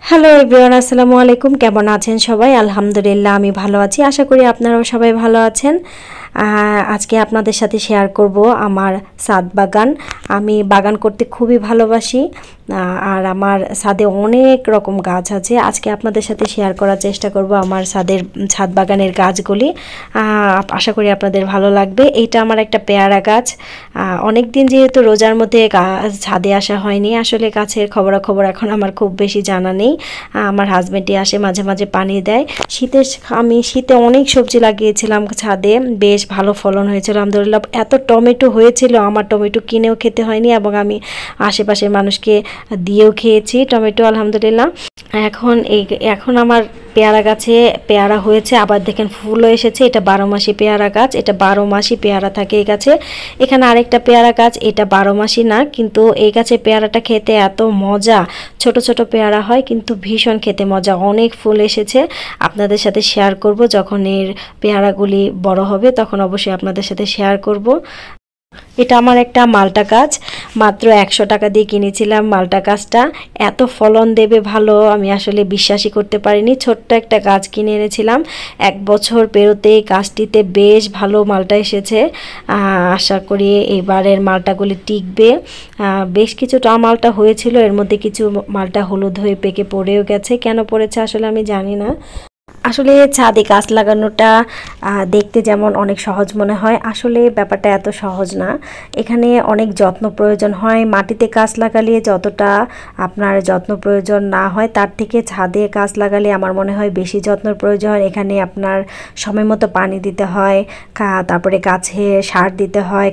Hello everyone, আসসালামু আলাইকুম। কেমন আছেন সবাই? আলহামদুলিল্লাহ আমি ভালো আছি। আশা করি আপনারাও সবাই ভালো আছেন। আজকে আপনাদের সাথে শেয়ার করব আমার ছাদ বাগান। আমি বাগান করতে খুবই ভালোবাসি, আর আমার ছাদে অনেক রকম গাছ আছে। আজকে আপনাদের সাথে শেয়ার করার চেষ্টা করব আমার ছাদ বাগানের গাছগুলি। আশা করি আপনাদের ভালো লাগবে। এইটা আমার একটা পেয়ারা গাছ। অনেক দিন যেহেতু রোজার মধ্যে ছাদে আসা হয়নি, আসলে গাছের খবরাখবর এখন আমার খুব বেশি জানা নেই। আমার হাজব্যান্ডই আসে, মাঝে মাঝে পানি দেয়। আমি শীতে অনেক সবজি লাগিয়েছিলাম ছাদে, বেশ ভালো ফলন হয়েছিল আলহামদুলিল্লাহ। এত টমেটো হয়েছিল, আমার টমেটো কিনেও খেতে হয়নি এবং আমি আশেপাশের মানুষকে দিয়েও খেয়েছি টমেটো আলহামদুলিল্লাহ। এখন আমার পেয়ারা গাছে পেয়ারা হয়েছে, আবার দেখেন ফুলও এসেছে। এটা 12 মাসি পেয়ারা গাছ, এটা 12 মাসি পেয়ারা থাকে এই গাছে। এখানে আরেকটা পেয়ারা গাছ, এটা 12 মাসি না, কিন্তু এই গাছে পেয়ারাটা খেতে এত মজা। ছোট ছোট পেয়ারা হয় কিন্তু ভীষণ খেতে মজা। অনেক ফুল এসেছে, আপনাদের সাথে শেয়ার করব। যখন এর পেয়ারাগুলি বড় হবে তখন অবশ্যই আপনাদের সাথে শেয়ার করব। এটা আমার একটা মালটা গাছ, মাত্র 100 টাকা দিয়ে কিনেছিলাম। মালটা গাছটা এত ফলন দেবে ভালো আমি আসলে বিশ্বাসই করতে পারিনি। ছোট্ট একটা গাছ কিনে এনেছিলাম, 1 বছর পেরোতেই গাছটিতে বেশ ভালো মালটা এসেছে। আশা করি এবারের মালটাগুলি টিকবে। বেশ কিছুটা মালটা হয়েছিল, এর মধ্যে কিছু মালটা হলুদ হয়ে পেকে পড়েও গেছে। কেন পড়েছে আসলে আমি জানি না। আসলে ছাদে গাছ লাগানোটা দেখতে যেমন অনেক সহজ মনে হয়, আসলে ব্যাপারটা এত সহজ না। এখানে অনেক যত্ন প্রয়োজন হয়। মাটিতে গাছ লাগালে যতটা আপনার যত্ন প্রয়োজন না হয়, তার থেকে ছাদে গাছ লাগালে আমার মনে হয় বেশি যত্ন প্রয়োজন হয়। এখানে আপনার সময় মতো পানি দিতে হয়, তারপরে গাছে সার দিতে হয়,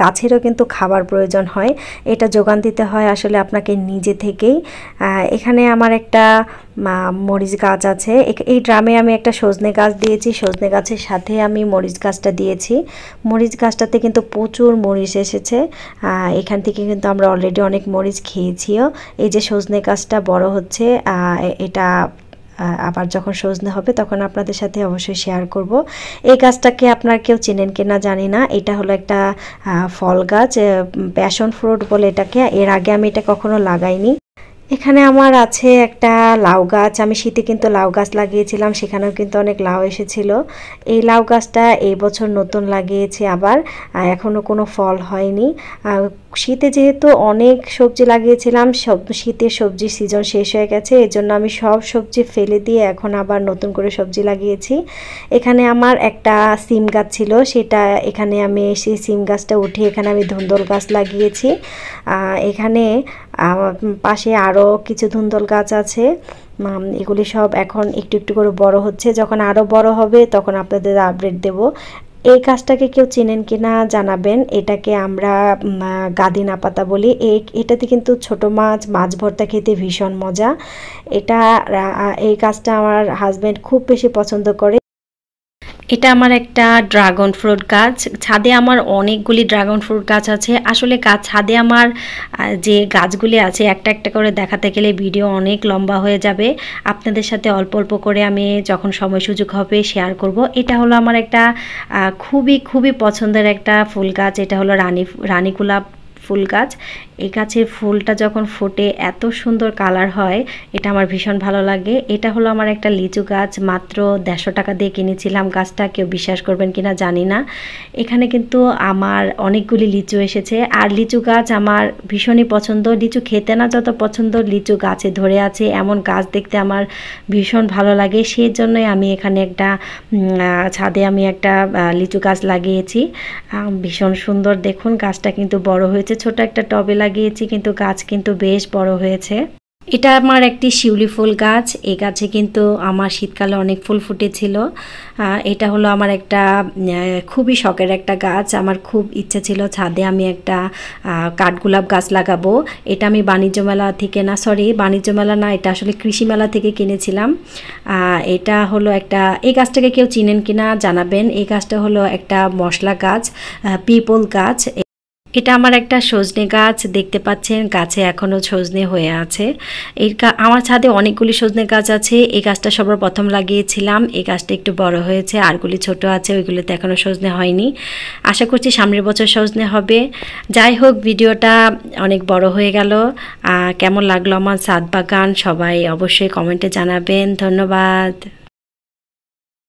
গাছেরও কিন্তু খাবার প্রয়োজন হয়, এটা যোগান দিতে হয় আসলে আপনাকে নিজে থেকেই। এখানে আমার একটা মরিচ গাছ আছে। এই ড্রামে আমি একটা সজনে গাছ দিয়েছি, সজনে গাছের সাথে আমি মরিচ গাছটা দিয়েছি। মরিচ গাছটাতে কিন্তু প্রচুর মরিচ এসেছে। এখান থেকে কিন্তু আমরা অলরেডি অনেক মরিচ খেয়েছিও। এই যে সজনে গাছটা বড় হচ্ছে, এটা আবার যখন সজনে হবে তখন আপনাদের সাথে অবশ্যই শেয়ার করব। এই গাছটাকে আপনার কেউ চেনেন কিনা জানি না। এটা হলো একটা ফল গাছ, প্যাশন ফ্রুট বলে এটাকে। এর আগে আমি এটা কখনো লাগাইনি। এখানে আমার আছে একটা লাউ গাছ। আমি শীতে কিন্তু লাউ গাছ লাগিয়েছিলাম, সেখানেও কিন্তু অনেক লাউ এসেছিল। এই লাউ গাছটা এই বছর নতুন লাগিয়েছি আবার, এখনও কোনো ফল হয়নি। শীতে যেহেতু অনেক সবজি লাগিয়েছিলাম, শীতের সবজির সিজন শেষ হয়ে গেছে, এর জন্য আমি সব সবজি ফেলে দিয়ে এখন আবার নতুন করে সবজি লাগিয়েছি। এখানে আমার একটা সিম গাছ ছিল, সেটা এখানে আমি সেই সিম গাছটা উঠিয়ে এখানে আমি ধুন্দল গাছ লাগিয়েছি। এখানে পাশে আরও কিছু ধুন্দল গাছ আছে। এগুলি সব এখন একটু একটু করে বড় হচ্ছে, যখন আরও বড় হবে তখন আপনাদের আপডেট দেব। এই গাছটাকে কেউ চেনেন কি না জানাবেন। এটাকে আমরা গাদিনা পাতা বলি। এটাতে কিন্তু ছোট মাছ ভর্তা খেতে ভীষণ মজা। এই গাছটা আমার হাজব্যান্ড খুব বেশি পছন্দ করে। এটা আমার একটা ড্রাগন ফ্রুট গাছ। ছাদে আমার অনেকগুলি ড্রাগন ফ্রুট গাছ আছে। আসলে ছাদে আমার যে গাছগুলি আছে একটা একটা করে দেখাতে গেলে ভিডিও অনেক লম্বা হয়ে যাবে। আপনাদের সাথে অল্প অল্প করে আমি যখন সময় সুযোগ হবে শেয়ার করব। এটা হলো আমার একটা খুবই খুবই পছন্দের একটা ফুল গাছ। এটা হলো রানী গোলাপ ফুল গাছ। এই গাছের ফুলটা যখন ফোটে এত সুন্দর কালার হয়, এটা আমার ভীষণ ভালো লাগে। এটা হলো আমার একটা লিচু গাছ, মাত্র 150 টাকা দিয়ে কিনেছিলাম গাছটা। কেউ বিশ্বাস করবেন কিনা জানি না। এখানে কিন্তু আমার অনেকগুলি লিচু এসেছে, আর লিচু গাছ আমার ভীষণই পছন্দ। লিচু খেতে না যত পছন্দ, লিচু গাছে ধরে আছে এমন গাছ দেখতে আমার ভীষণ ভালো লাগে। সেই জন্যই আমি এখানে একটা ছাদে আমি একটা লিচু গাছ লাগিয়েছি। ভীষণ সুন্দর, দেখুন গাছটা কিন্তু বড় হয়েছে। ছোট একটা টবে লাগিয়েছি কিন্তু গাছ কিন্তু বেশ বড় হয়েছে। এটা আমার একটি শিউলি ফুল গাছ। এই গাছে কিন্তু আমার শীতকালে অনেক ফুল ফুটেছিল। এটা হলো আমার একটা খুবই শখের একটা গাছ। আমার খুব ইচ্ছে ছিল ছাদে আমি একটা কাঠগোলাপ গাছ লাগাবো। এটা আমি বাণিজ্য মেলা না, এটা আসলে কৃষি মেলা থেকে কিনেছিলাম। এটা হলো এই গাছটাকে কেউ চিনেন কিনা জানাবেন। এই গাছটা হলো একটা মশলা গাছ, পিপল গাছ। এটা আমার একটা সজনে গাছ, দেখতে পাচ্ছেন গাছে এখনও সজনে হয়ে আছে। আমার ছাদে অনেকগুলি সজনে গাছ আছে। এই গাছটা সবার প্রথম লাগিয়েছিলাম, এই গাছটা একটু বড় হয়েছে, আরগুলি ছোট আছে, ওইগুলোতে এখনও সজনে হয়নি। আশা করছি সামনের বছর সজনে হবে। যাই হোক, ভিডিওটা অনেক বড় হয়ে গেল। কেমন লাগলো আমার ছাদ বাগান সবাই অবশ্যই কমেন্টে জানাবেন। ধন্যবাদ।